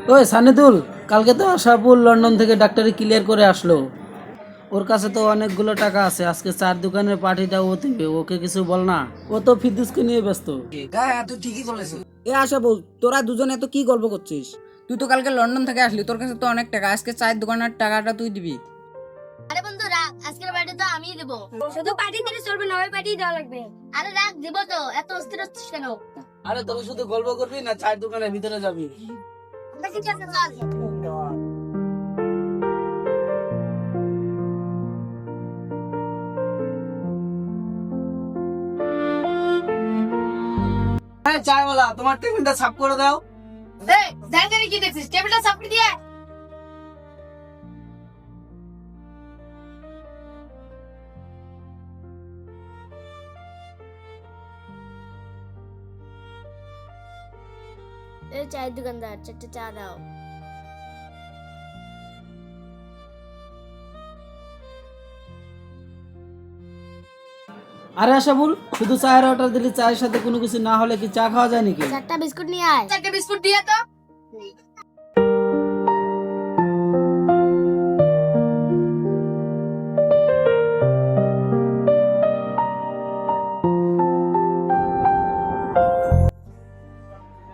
ওই সানিদুল, কালকে তো আশাপুর লন্ডন থেকে ডাক্তারি ক্লিয়ার করে আসলো। ওর কাছে তো অনেকগুলো টাকা আছে, আজকে চার দোকানের পার্টিটা ও দিবে, ওকে কিছু বল না। ও তো ফিরদুসকে নিয়ে ব্যস্ত। হ্যাঁ তুই ঠিকই বলেছিস। এ আশা বল, তোরা দুজনে এত কি গল্প করছিস? তুই তো কালকে লন্ডন থেকে আসলি, তোর কাছে তো অনেক টাকা, আজকে চায়ের দোকানের টাকাটা তুই দিবি। আরে বন্ধু রাখ, আজকের পার্টি তো আমিই দেবো। শুধু পার্টি দিলে চলবে না, ওই পার্টি দেওয়া লাগবে। আরে রাখ, দেবো তো, এত অস্থির হচ্ছিস কেন? আরে তোকে শুধু গল্প করবি না চায়ের দোকানের ভিতরে যাবি? ঠিক আছে চল। হ্যাঁ চায়ওয়ালা, তোমার টেবিলটা সাফ করে দাও। এই জানি কি দেখছিস, টেবিলটা সাফ করে দিয়ে আয়। এই চায়ের দোকানদার, চারটে চা দাও। আরে আশাবুল, শুধু চায়ের অর্ডার দিলি, চায়ের সাথে কোনো কিছু না হলে কি চা খাওয়া যায় নাকি? চারটা বিস্কুট নিয়ে আয়। চারটে বিস্কুট দিয়ে তো।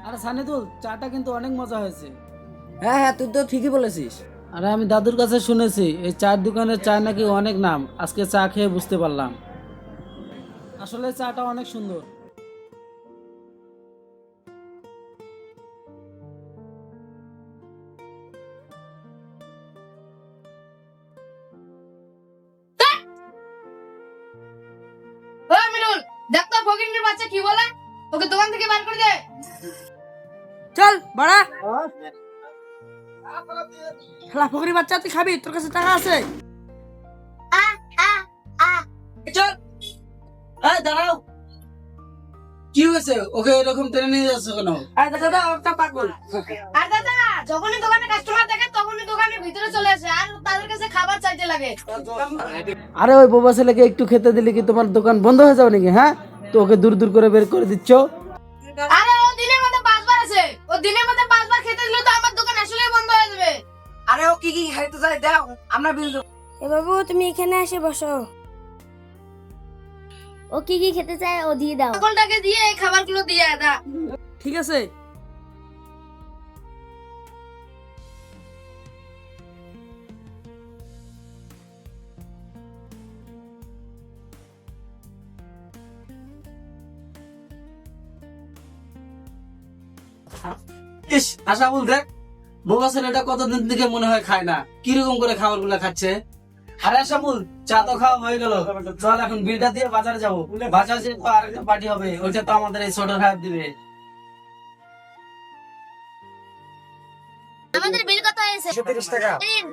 আরে সানিদুল, চাটা কিন্তু অনেক মজা হয়েছে। হ্যাঁ হ্যাঁ তুই তো ঠিকই বলেছিস। আরে আমি দাদুর কাছে শুনেছি এই চায়ের দোকানের চা নাকি অনেক নাম, আজকে চা খেয়ে বুঝতে পারলাম। আসলে চাটা অনেক সুন্দর। ওই মিনুল, দেখ তো ফকিন্নির বাচ্চা কি বলে, ওকে দোকান থেকে বার করে দে। চল বাড়া। শালা ফকরি বাচ্চা, তুই খাবি? তোর কাছে টাকা আছে? আ আ আ চল। এই দাঁড়াও, কি হয়েছে? ওকে এরকম টেনে নিয়ে যাচ্ছ কেন? আরে দাদা ওটা পাগল। আর দাদা, যখনই দোকানে কাস্টমার দেখে তখনই দোকানের ভিতরে চলে আসে আর তাদের কাছে খাবার চাইতে লাগে। আরে ওই বোবা ছেলেকে একটু খেতে দিলে কি তোমার দোকান বন্ধ হয়ে যাবে নাকি? হ্যাঁ, তো ওকে দূর দূর করে বের করে দিচ্ছ। আরে ও দিনের মধ্যে 5 বার আছে, ও দিনের মধ্যে 5 বার খেতে দিলে তো আমার দোকান আসলেই বন্ধ হয়ে যাবে। আরে ও কি কি খাইতে চাই দাও, আমরা বিল দেব। এ বাবু, তুমি এখানে এসে বসো। ও কি কি খেতে চায় ও দিয়ে দাও। সকলটাকে দিয়ে এই খাবারগুলো দিয়ে দা। ঠিক আছে। ইস আশাবুল, দেখ বোবা ছেলেটা কতদিন থেকে মনে হয় খায় না, কিরকম করে খাবার গুলা খাচ্ছে। আরে আশাবুল, চা তো খাওয়া হয়ে গেল, চল এখন বিলটা দিয়ে বাজারে যাবো। বাজারে তো আরেকটা পার্টি হবে, ওইটা তো আমাদের এই ছোট খারাপ দিবে। আমাদের বিল কত হয়েছে? 30 টাকা। 3